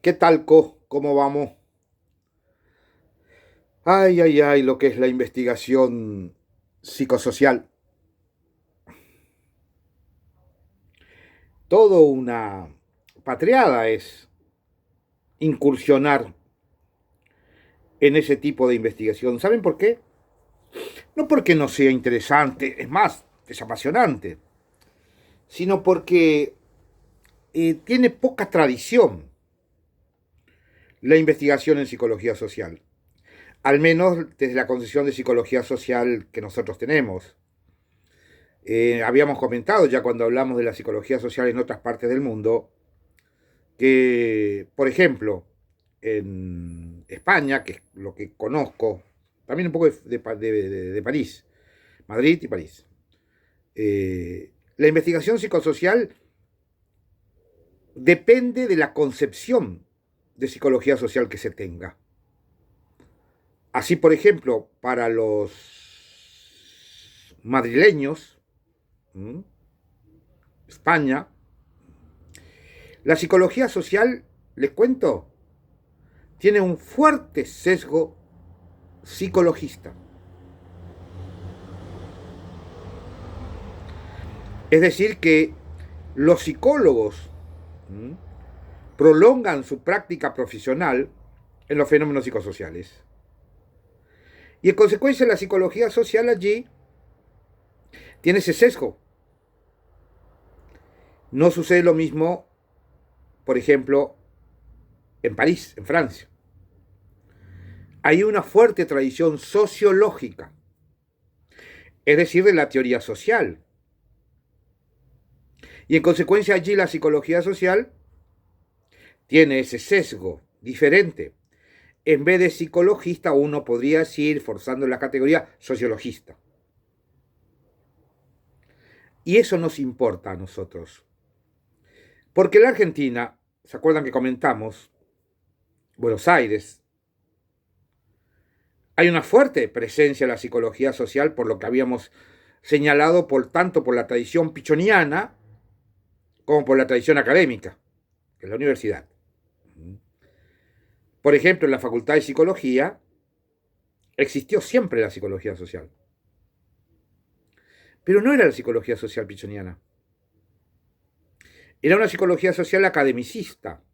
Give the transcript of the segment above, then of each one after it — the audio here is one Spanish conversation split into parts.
¿Qué tal, ¿Cómo vamos? Ay, ay, ay, lo que es la investigación psicosocial. Todo una patriada es incursionar en ese tipo de investigación. ¿Saben por qué? No porque no sea interesante, es más, es apasionante, sino porque tiene poca tradición la investigación en psicología social. Al menos desde la concepción de psicología social que nosotros tenemos. Habíamos comentado ya cuando hablamos de la psicología social en otras partes del mundo, que, por ejemplo, en España, que es lo que conozco, también un poco de París, Madrid y París, la investigación psicosocial depende de la concepción de psicología social que se tenga. Así, por ejemplo, para los madrileños, ¿m? España, la psicología social, les cuento, tiene un fuerte sesgo psicologista. Es decir, que los psicólogos ¿m? prolongan su práctica profesional en los fenómenos psicosociales. Y en consecuencia la psicología social allí tiene ese sesgo. No sucede lo mismo, por ejemplo, en París, en Francia. Hay una fuerte tradición sociológica, es decir, de la teoría social. Y en consecuencia allí la psicología social tiene ese sesgo diferente. En vez de psicologista, uno podría decir, forzando la categoría, sociologista. Y eso nos importa a nosotros. Porque la Argentina, ¿se acuerdan que comentamos? Buenos Aires. Hay una fuerte presencia de la psicología social por lo que habíamos señalado, por tanto por la tradición pichoniana como por la tradición académica, que es la universidad. Por ejemplo, en la Facultad de Psicología existió siempre la psicología social. Pero no era la psicología social pichoniana. Era una psicología social academicista,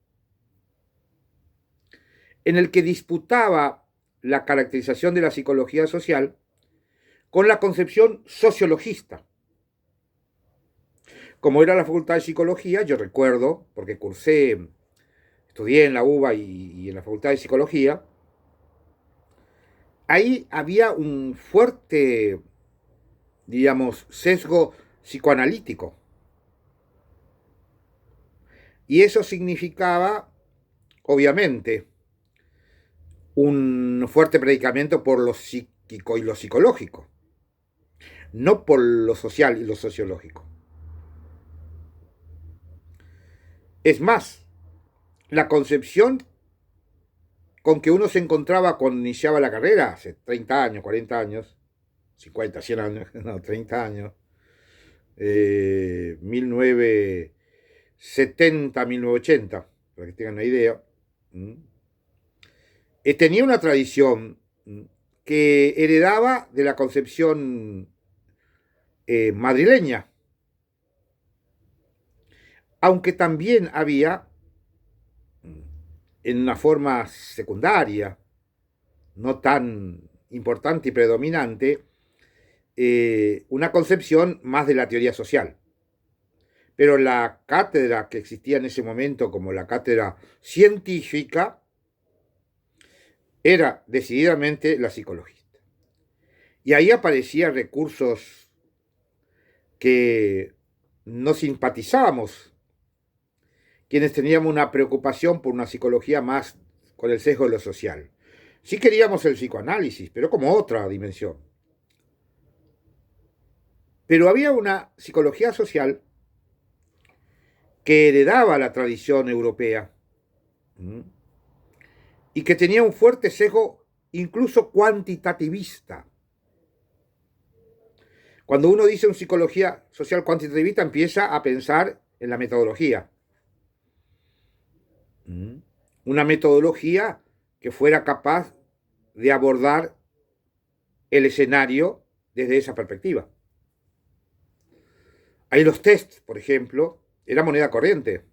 en el que disputaba la caracterización de la psicología social con la concepción sociologista. Como era la Facultad de Psicología, yo recuerdo, porque estudié en la UBA y en la Facultad de Psicología, ahí había un fuerte, digamos, sesgo psicoanalítico. Y eso significaba, obviamente, un fuerte predicamento por lo psíquico y lo psicológico, no por lo social y lo sociológico. Es más, la concepción con que uno se encontraba cuando iniciaba la carrera, hace 30 años, 40 años, 50, 100 años, no, 30 años, 1970, 1980, para que tengan una idea, tenía una tradición que heredaba de la concepción madrileña, aunque también había, en una forma secundaria, no tan importante y predominante, una concepción más de la teoría social. Pero la cátedra que existía en ese momento como la cátedra científica era decididamente la psicologista. Y ahí aparecían recursos que no simpatizábamos, quienes teníamos una preocupación por una psicología más con el sesgo de lo social. Sí queríamos el psicoanálisis, pero como otra dimensión. Pero había una psicología social que heredaba la tradición europea y que tenía un fuerte sesgo incluso cuantitativista. Cuando uno dice una psicología social cuantitativista, empieza a pensar en la metodología. una metodología que fuera capaz de abordar el escenario desde esa perspectiva. Ahí los tests, por ejemplo, era moneda corriente.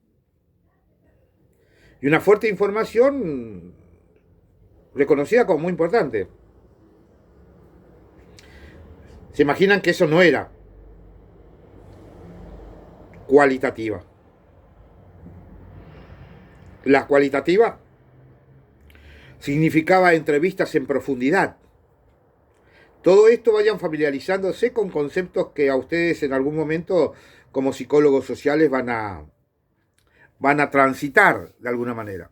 Y una fuerte información reconocida como muy importante. Se imaginan que eso no era cualitativa. La cualitativa significaba entrevistas en profundidad. Todo esto vayan familiarizándose con conceptos que a ustedes en algún momento como psicólogos sociales van a transitar de alguna manera.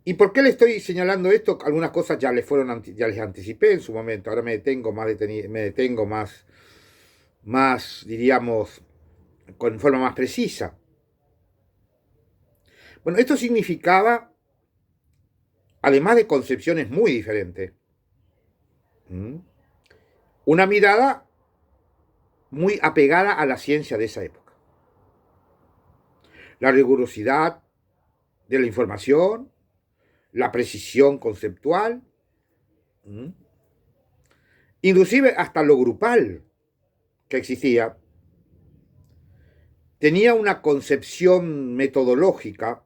¿Y por qué le estoy señalando esto? Algunas cosas ya les anticipé en su momento. Ahora me detengo más, diríamos, con forma más precisa. Bueno, esto significaba, además de concepciones muy diferentes, una mirada muy apegada a la ciencia de esa época. La rigurosidad de la información, la precisión conceptual, inclusive hasta lo grupal que existía, tenía una concepción metodológica,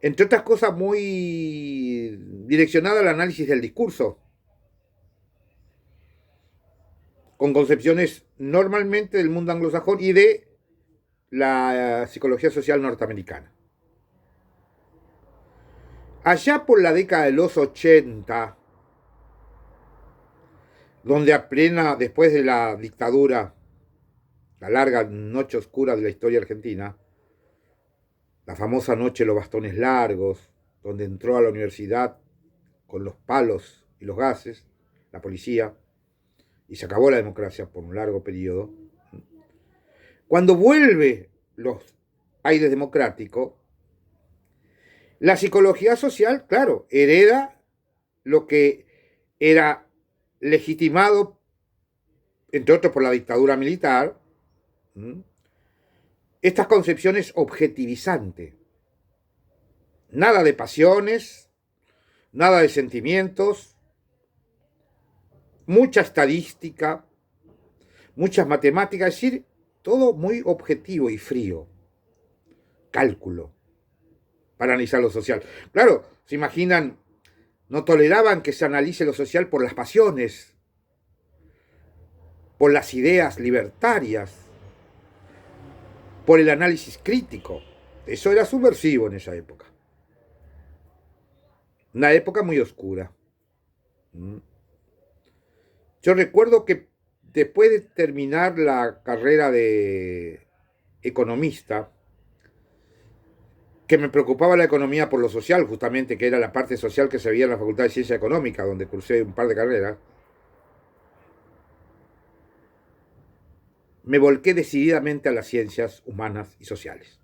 entre otras cosas muy direccionada al análisis del discurso, con concepciones normalmente del mundo anglosajón y de la psicología social norteamericana. Allá por la década de los 80, donde después de la dictadura, la larga noche oscura de la historia argentina, la famosa noche de los bastones largos, donde entró a la universidad con los palos y los gases, la policía, y se acabó la democracia por un largo periodo. Cuando vuelve los aires democráticos, la psicología social, claro, hereda lo que era legitimado, entre otros por la dictadura militar, estas concepciones objetivizantes. Nada de pasiones, nada de sentimientos, mucha estadística, muchas matemáticas, es decir, todo muy objetivo y frío. Cálculo para analizar lo social. Claro, se imaginan, no toleraban que se analice lo social por las pasiones, por las ideas libertarias, por el análisis crítico. Eso era subversivo en esa época. Una época muy oscura. Yo recuerdo que después de terminar la carrera de economista, que me preocupaba la economía por lo social, justamente, que era la parte social que se veía en la Facultad de Ciencia Económica, donde cursé un par de carreras, me volqué decididamente a las ciencias humanas y sociales.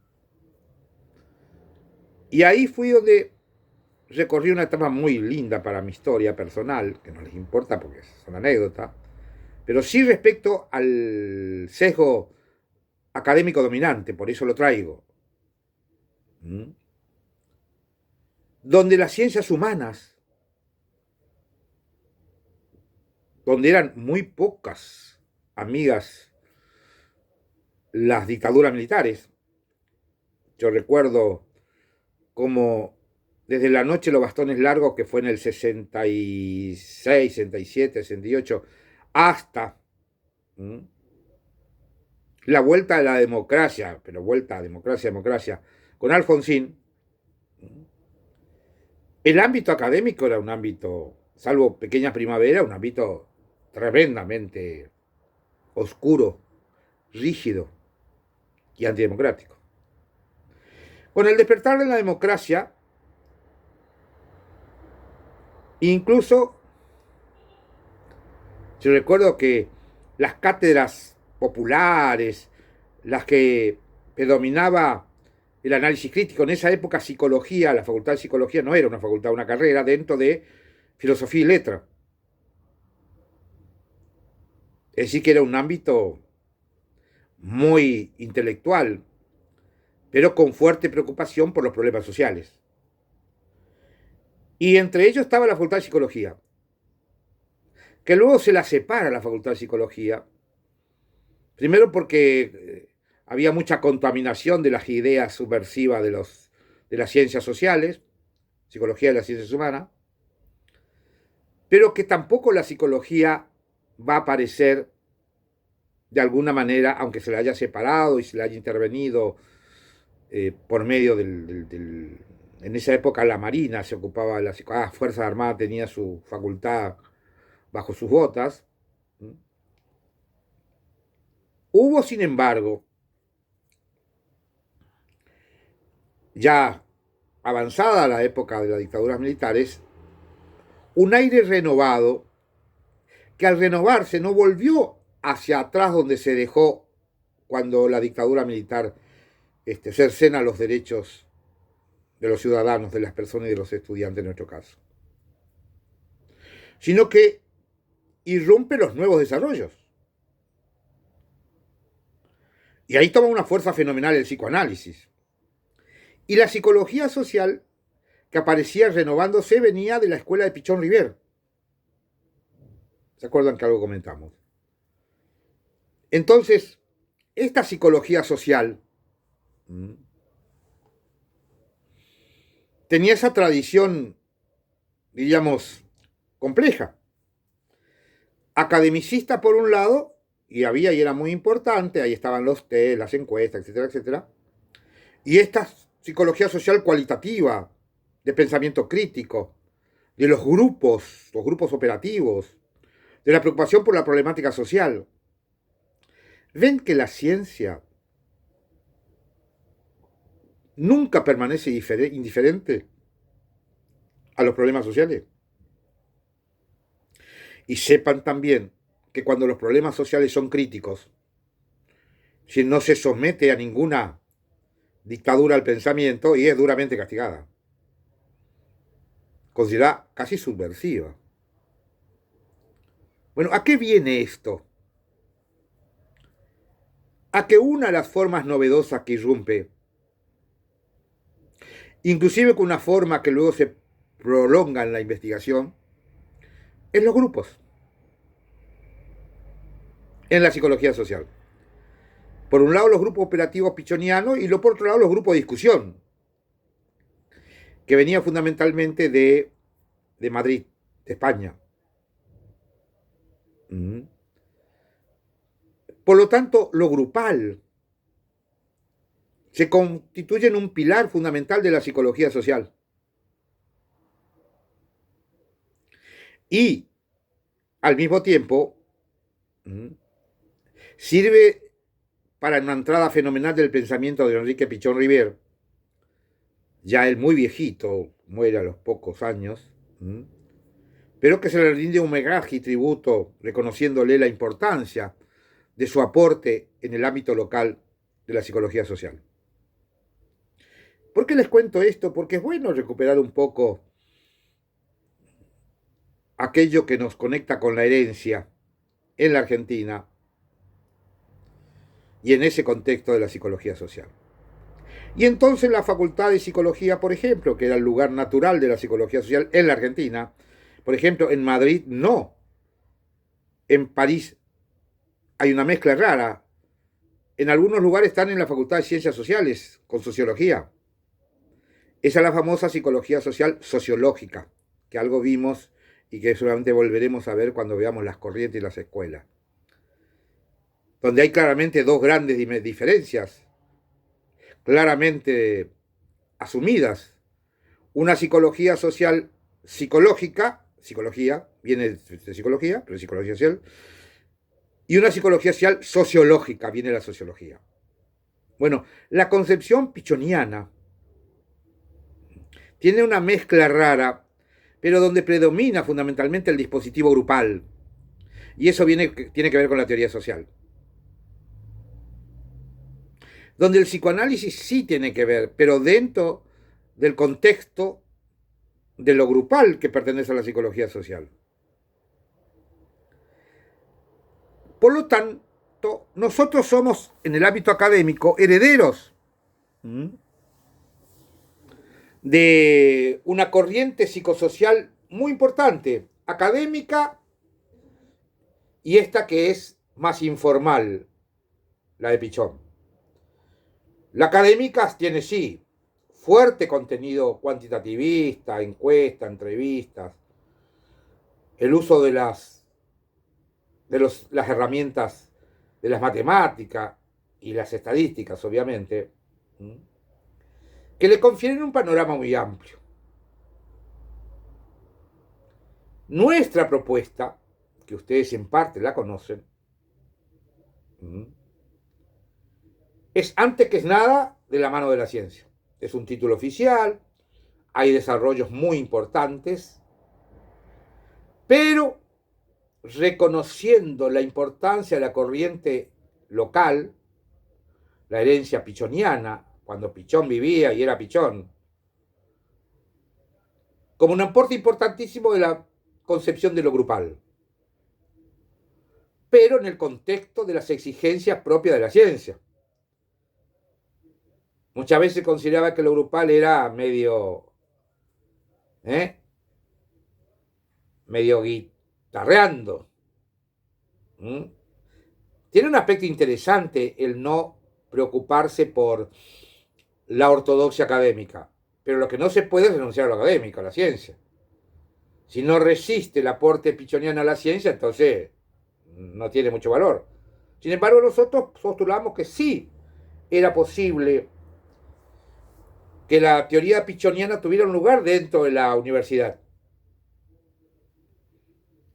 Y ahí fui donde recorrí una etapa muy linda para mi historia personal, que no les importa porque es una anécdota, pero sí respecto al sesgo académico dominante, por eso lo traigo. Donde las ciencias humanas, donde eran muy pocas amigas las dictaduras militares. Yo recuerdo como desde la noche de los bastones largos, que fue en el 66, 67, 68, hasta la vuelta a la democracia, pero vuelta a democracia, con Alfonsín, el ámbito académico era un ámbito, salvo pequeñas primaveras, un ámbito tremendamente oscuro, rígido y antidemocrático. Con el despertar de la democracia, incluso yo recuerdo que las cátedras populares, las que predominaba el análisis crítico, en esa época psicología, la facultad de psicología no era una facultad, una carrera dentro de filosofía y letra. Es decir, que era un ámbito muy intelectual, pero con fuerte preocupación por los problemas sociales. Y entre ellos estaba la Facultad de Psicología, que luego se la separa la Facultad de Psicología, primero porque había mucha contaminación de las ideas subversivas de las ciencias sociales, psicología de las ciencias humanas, pero que tampoco la psicología va a aparecer de alguna manera, aunque se la haya separado y se la haya intervenido por medio en esa época la Marina se ocupaba de la Fuerzas Armadas tenía su facultad bajo sus botas. Hubo, sin embargo, ya avanzada la época de las dictaduras militares, un aire renovado que al renovarse no volvió hacia atrás donde se dejó cuando la dictadura militar cercena los derechos de los ciudadanos, de las personas y de los estudiantes en nuestro caso, sino que irrumpe los nuevos desarrollos. Y ahí toma una fuerza fenomenal el psicoanálisis. Y la psicología social, que aparecía renovándose, venía de la escuela de Pichon Rivière. ¿Se acuerdan que algo comentamos? Entonces, esta psicología social tenía esa tradición, diríamos, compleja. Academicista por un lado, y era muy importante, ahí estaban los test, las encuestas, etcétera, etcétera. Y esta psicología social cualitativa, de pensamiento crítico, de los grupos operativos, de la preocupación por la problemática social. ¿Ven que la ciencia nunca permanece indiferente a los problemas sociales? Y sepan también que cuando los problemas sociales son críticos, si no se somete a ninguna dictadura al pensamiento y es duramente castigada, considerada casi subversiva. Bueno, ¿a qué viene esto? A que una de las formas novedosas que irrumpe, inclusive con una forma que luego se prolonga en la investigación, es los grupos en la psicología social. Por un lado los grupos operativos pichonianos y por otro lado los grupos de discusión, que venían fundamentalmente de Madrid, de España. Por lo tanto, lo grupal se constituye en un pilar fundamental de la psicología social. Y, al mismo tiempo, sirve para una entrada fenomenal del pensamiento de Enrique Pichon Rivière, ya él muy viejito, muere a los pocos años, pero que se le rinde un homenaje y tributo reconociéndole la importancia de su aporte en el ámbito local de la psicología social. ¿Por qué les cuento esto? Porque es bueno recuperar un poco aquello que nos conecta con la herencia en la Argentina y en ese contexto de la psicología social. Y entonces la Facultad de Psicología, por ejemplo, que era el lugar natural de la psicología social en la Argentina, por ejemplo, en Madrid no, en París hay una mezcla rara, en algunos lugares están en la Facultad de Ciencias Sociales, con sociología. Esa es la famosa psicología social sociológica, que algo vimos y que seguramente volveremos a ver cuando veamos las corrientes y las escuelas. Donde hay claramente dos grandes diferencias, claramente asumidas. Una psicología social psicología, viene de psicología, pero es psicología social, y una psicología social sociológica, viene de la sociología. Bueno, la concepción pichoniana tiene una mezcla rara, pero donde predomina fundamentalmente el dispositivo grupal. Y eso tiene que ver con la teoría social. Donde el psicoanálisis sí tiene que ver, pero dentro del contexto de lo grupal que pertenece a la psicología social. Por lo tanto, nosotros somos, en el ámbito académico, herederos de una corriente psicosocial muy importante, académica, y esta que es más informal, la de Pichón. La académica tiene, sí, fuerte contenido cuantitativista, encuestas, entrevistas, el uso de las herramientas de las matemáticas y las estadísticas, obviamente, que le confieren un panorama muy amplio. Nuestra propuesta, que ustedes en parte la conocen, es antes que nada de la mano de la ciencia. Es un título oficial, hay desarrollos muy importantes, pero reconociendo la importancia de la corriente local, la herencia pichoniana, cuando Pichón vivía y era Pichón, como un aporte importantísimo de la concepción de lo grupal, pero en el contexto de las exigencias propias de la ciencia. Muchas veces consideraba que lo grupal era medio guitarreando. Tiene un aspecto interesante el no preocuparse por la ortodoxia académica, pero lo que no se puede es renunciar a lo académico, a la ciencia. Si no resiste el aporte pichoniano a la ciencia, entonces no tiene mucho valor. Sin embargo, nosotros postulamos que sí era posible que la teoría pichoniana tuviera un lugar dentro de la universidad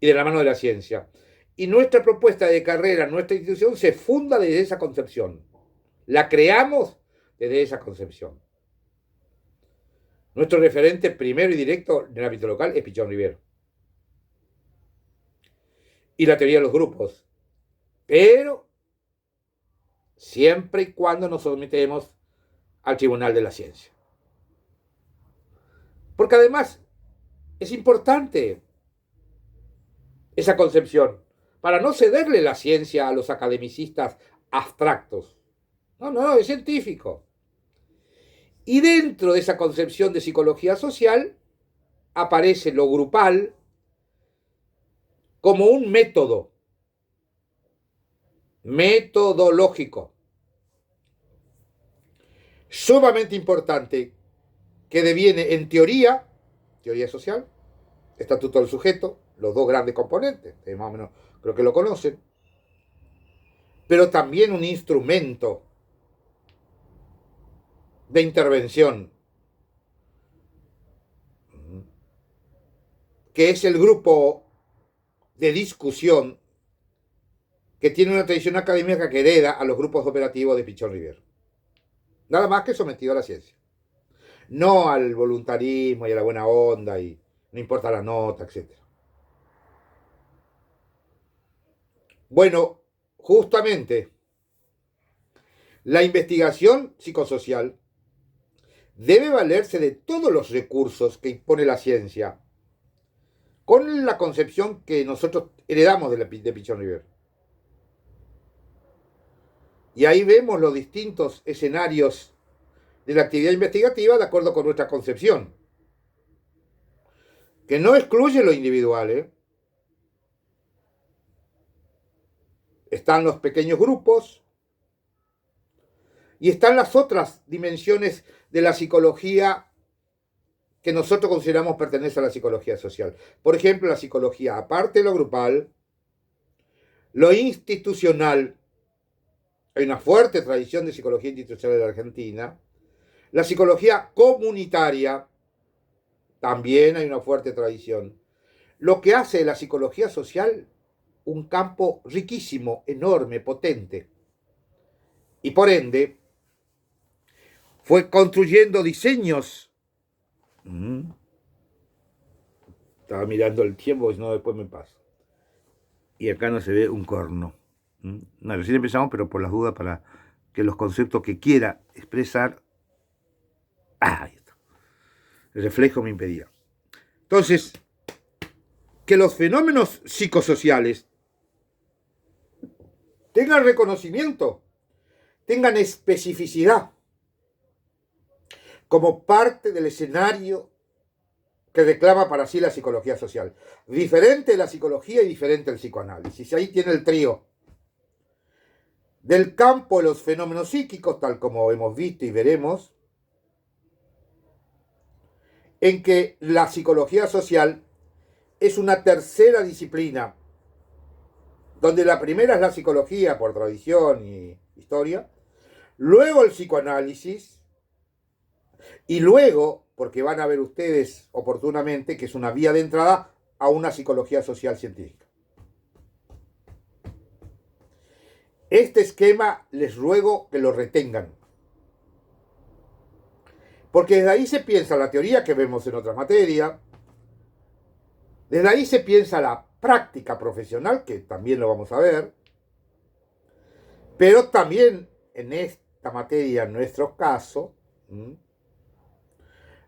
y de la mano de la ciencia. Y nuestra propuesta de carrera, nuestra institución, se funda desde esa concepción. La creamos desde esa concepción. Nuestro referente primero y directo en el ámbito local es Pichón Rivero. Y la teoría de los grupos. Pero siempre y cuando nos sometemos al Tribunal de la Ciencia. Porque además es importante esa concepción para no cederle la ciencia a los academicistas abstractos. No, es científico. Y dentro de esa concepción de psicología social aparece lo grupal como un método metodológico sumamente importante que deviene en teoría social, estatuto del sujeto, los dos grandes componentes, más o menos creo que lo conocen, pero también un instrumento de intervención, que es el grupo de discusión que tiene una tradición académica que hereda a los grupos operativos de Pichón Rivero. Nada más que sometido a la ciencia. No al voluntarismo y a la buena onda y no importa la nota, etc. Bueno, justamente la investigación psicosocial debe valerse de todos los recursos que impone la ciencia con la concepción que nosotros heredamos de Pichón Rivero. Y ahí vemos los distintos escenarios de la actividad investigativa de acuerdo con nuestra concepción, que no excluye lo individual. Están los pequeños grupos y están las otras dimensiones de la psicología que nosotros consideramos pertenece a la psicología social. Por ejemplo, la psicología, aparte de lo grupal, lo institucional. Hay una fuerte tradición de psicología institucional en la Argentina. La psicología comunitaria, también hay una fuerte tradición. Lo que hace de la psicología social un campo riquísimo, enorme, potente. Y por ende, fue construyendo diseños. Estaba mirando el tiempo, si no después me paso. Y acá no se ve un corno. No, recién empezamos, pero por las dudas, para que los conceptos que quiera expresar. Ahí está. El reflejo me impedía. Entonces, que los fenómenos psicosociales tengan reconocimiento, tengan especificidad, como parte del escenario que reclama para sí la psicología social. Diferente la psicología y diferente el psicoanálisis. Ahí tiene el trío. Del campo de los fenómenos psíquicos, tal como hemos visto y veremos, en que la psicología social es una tercera disciplina, donde la primera es la psicología por tradición y historia, luego el psicoanálisis, y luego, porque van a ver ustedes oportunamente, que es una vía de entrada a una psicología social científica. Este esquema les ruego que lo retengan, porque desde ahí se piensa la teoría que vemos en otras materias, desde ahí se piensa la práctica profesional, que también lo vamos a ver, pero también en esta materia, en nuestro caso,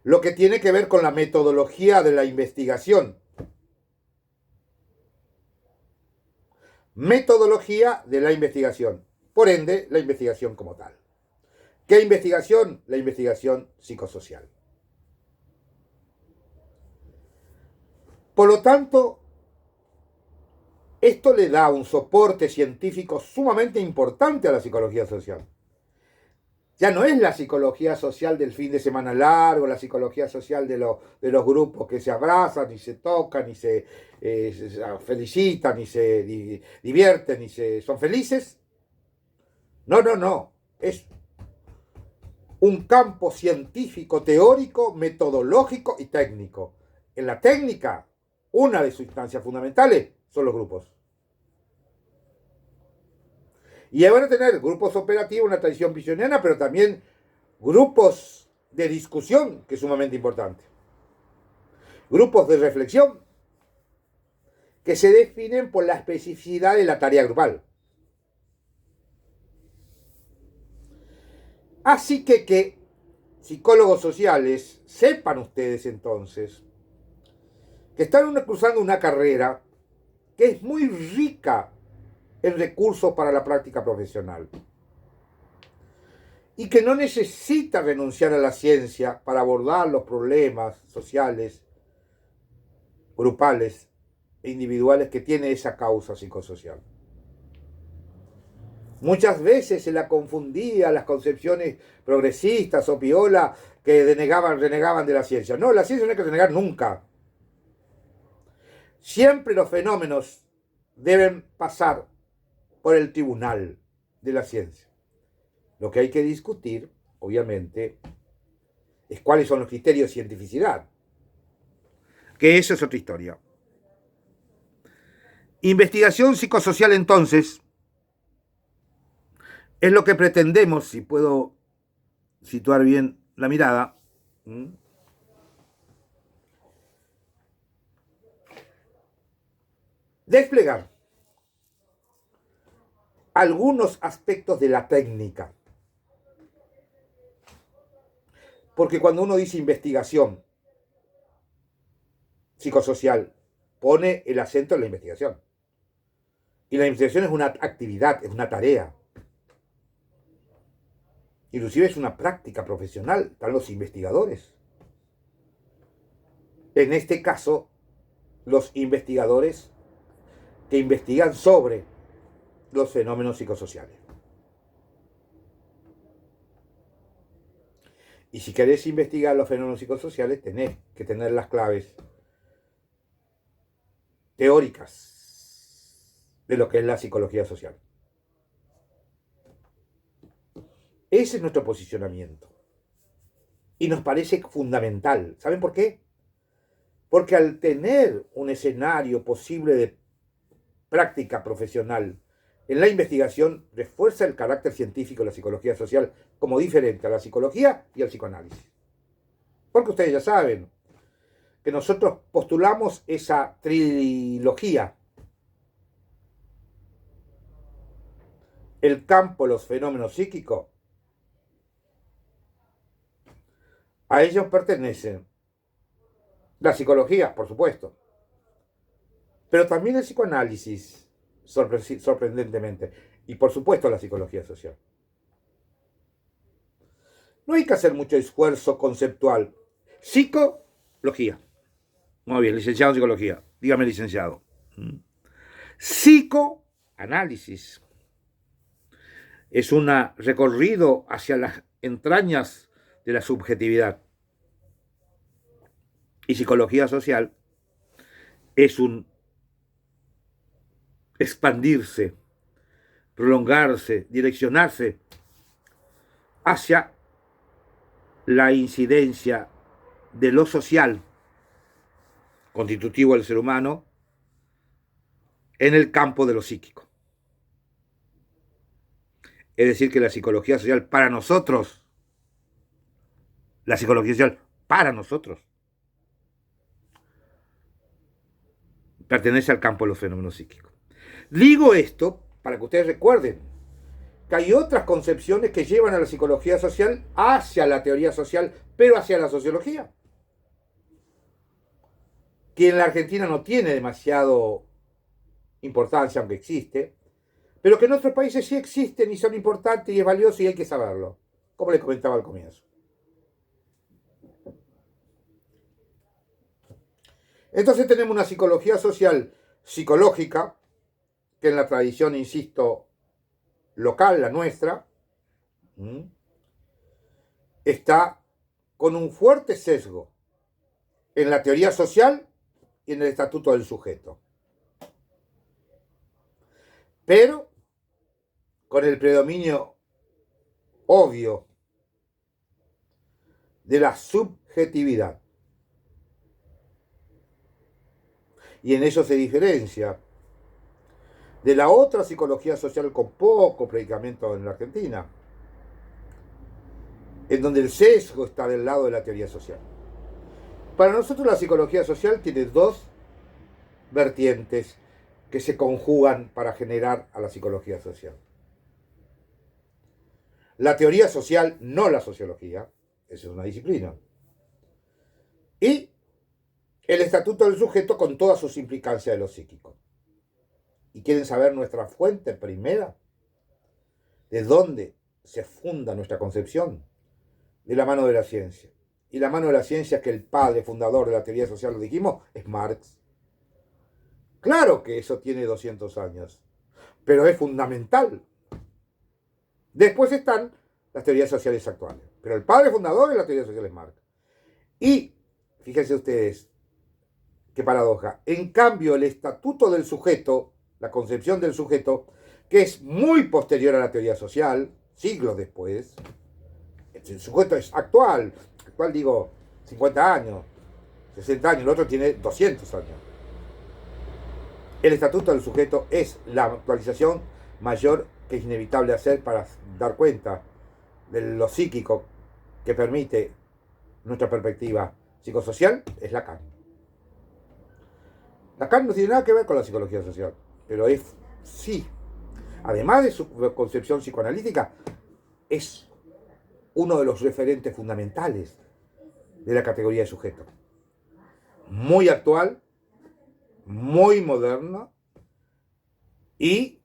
lo que tiene que ver con la metodología de la investigación. Metodología de la investigación. Por ende, la investigación como tal. ¿Qué investigación? La investigación psicosocial. Por lo tanto, esto le da un soporte científico sumamente importante a la psicología social. Ya no es la psicología social del fin de semana largo, la psicología social de los grupos que se abrazan y se tocan y se felicitan y se divierten y son felices. No, no, no. Es un campo científico, teórico, metodológico y técnico. En la técnica, una de sus instancias fundamentales son los grupos. Y ahí van a tener grupos operativos, una tradición visionera, pero también grupos de discusión, que es sumamente importante. Grupos de reflexión, que se definen por la especificidad de la tarea grupal. Así que psicólogos sociales, sepan ustedes entonces, que están cruzando una carrera que es muy rica en recursos para la práctica profesional y que no necesita renunciar a la ciencia para abordar los problemas sociales, grupales e individuales que tiene esa causa psicosocial. Muchas veces se la confundía las concepciones progresistas o piola que renegaban de la ciencia. No, la ciencia no hay que renegar nunca. Siempre los fenómenos deben pasar por el tribunal de la ciencia. Lo que hay que discutir, obviamente, es cuáles son los criterios de cientificidad. Que eso es otra historia. Investigación psicosocial, entonces, es lo que pretendemos, si puedo situar bien la mirada, desplegar algunos aspectos de la técnica. Porque cuando uno dice investigación psicosocial, pone el acento en la investigación. Y la investigación es una actividad, es una tarea. Inclusive es una práctica profesional, están los investigadores. En este caso, los investigadores que investigan sobre los fenómenos psicosociales. Y si querés investigar los fenómenos psicosociales, tenés que tener las claves teóricas de lo que es la psicología social. Ese es nuestro posicionamiento. Y nos parece fundamental. ¿Saben por qué? Porque al tener un escenario posible de práctica profesional en la investigación, refuerza el carácter científico de la psicología social como diferente a la psicología y al psicoanálisis. Porque ustedes ya saben que nosotros postulamos esa trilogía. El campo, los fenómenos psíquicos, a ellos pertenecen la psicología, por supuesto, pero también el psicoanálisis, sorprendentemente, y por supuesto la psicología social. No hay que hacer mucho esfuerzo conceptual. Psicología. Muy bien, licenciado en psicología. Dígame, licenciado. Psicoanálisis. Es un recorrido hacia las entrañas de la subjetividad. Y psicología social es un expandirse, prolongarse, direccionarse hacia la incidencia de lo social constitutivo del ser humano en el campo de lo psíquico. Es decir, que la psicología social para nosotros, la psicología social para nosotros, pertenece al campo de los fenómenos psíquicos. Digo esto para que ustedes recuerden que hay otras concepciones que llevan a la psicología social hacia la teoría social, pero hacia la sociología, que en la Argentina no tiene demasiado importancia, aunque existe, pero que en otros países sí existen y son importantes y es valioso y hay que saberlo, como les comentaba al comienzo. Entonces tenemos una psicología social psicológica, que en la tradición, insisto, local, la nuestra, está con un fuerte sesgo en la teoría social y en el estatuto del sujeto. Pero con el predominio obvio de la subjetividad. Y en eso se diferencia de la otra psicología social con poco predicamento en la Argentina, en donde el sesgo está del lado de la teoría social. Para nosotros la psicología social tiene dos vertientes que se conjugan para generar a la psicología social. La teoría social, no la sociología, esa es una disciplina. Y el estatuto del sujeto con todas sus implicancias de lo psíquico. ¿Y quieren saber nuestra fuente primera? ¿De dónde se funda nuestra concepción? De la mano de la ciencia. Y la mano de la ciencia, que el padre fundador de la teoría social, lo dijimos, es Marx. Claro que eso tiene 200 años, pero es fundamental. Después están las teorías sociales actuales, pero el padre fundador de la teoría social es Marx. Y, fíjense ustedes, qué paradoja, en cambio el estatuto del sujeto, la concepción del sujeto, que es muy posterior a la teoría social, siglos después, el sujeto es actual digo 50 años, 60 años, el otro tiene 200 años. El estatuto del sujeto es la actualización mayor que es inevitable hacer para dar cuenta de lo psíquico que permite nuestra perspectiva psicosocial, es Lacan. Lacan no tiene nada que ver con la psicología social, pero es, sí, además de su concepción psicoanalítica, es uno de los referentes fundamentales de la categoría de sujeto. Muy actual, muy moderno y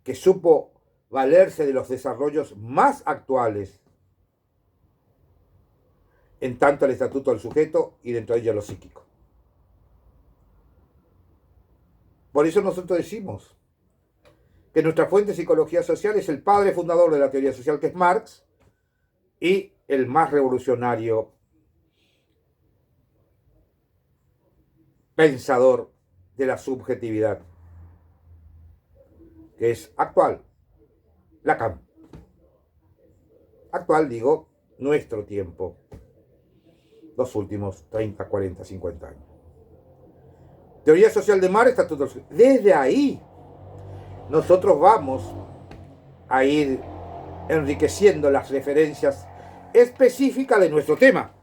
que supo valerse de los desarrollos más actuales en tanto el estatuto del sujeto y dentro de ello lo psíquico. Por eso nosotros decimos que nuestra fuente de psicología social es el padre fundador de la teoría social, que es Marx, y el más revolucionario pensador de la subjetividad, que es actual, Lacan. Actual, digo, nuestro tiempo, los últimos 30, 40, 50 años. Teoría social de Marx, estatuto. Desde ahí, nosotros vamos a ir enriqueciendo las referencias específicas de nuestro tema,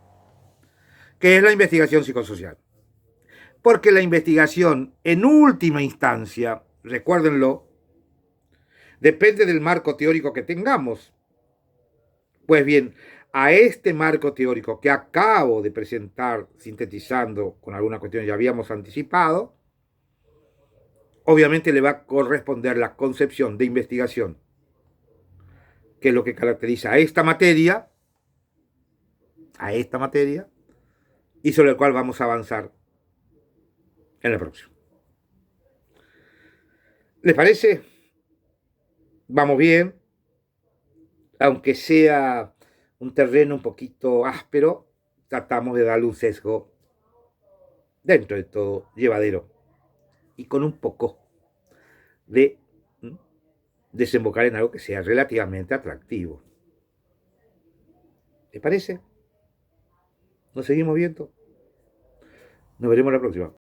que es la investigación psicosocial. Porque la investigación, en última instancia, recuérdenlo, depende del marco teórico que tengamos. Pues bien, a este marco teórico que acabo de presentar, sintetizando con alguna cuestión que ya habíamos anticipado, obviamente le va a corresponder la concepción de investigación, que es lo que caracteriza a esta materia, a esta materia y sobre el cual vamos a avanzar en el próximo. ¿Les parece? Vamos bien, aunque sea un terreno un poquito áspero, tratamos de darle un sesgo dentro de todo llevadero y con un poco de desembocar en algo que sea relativamente atractivo. ¿Les parece? ¿Nos seguimos viendo? Nos veremos la próxima.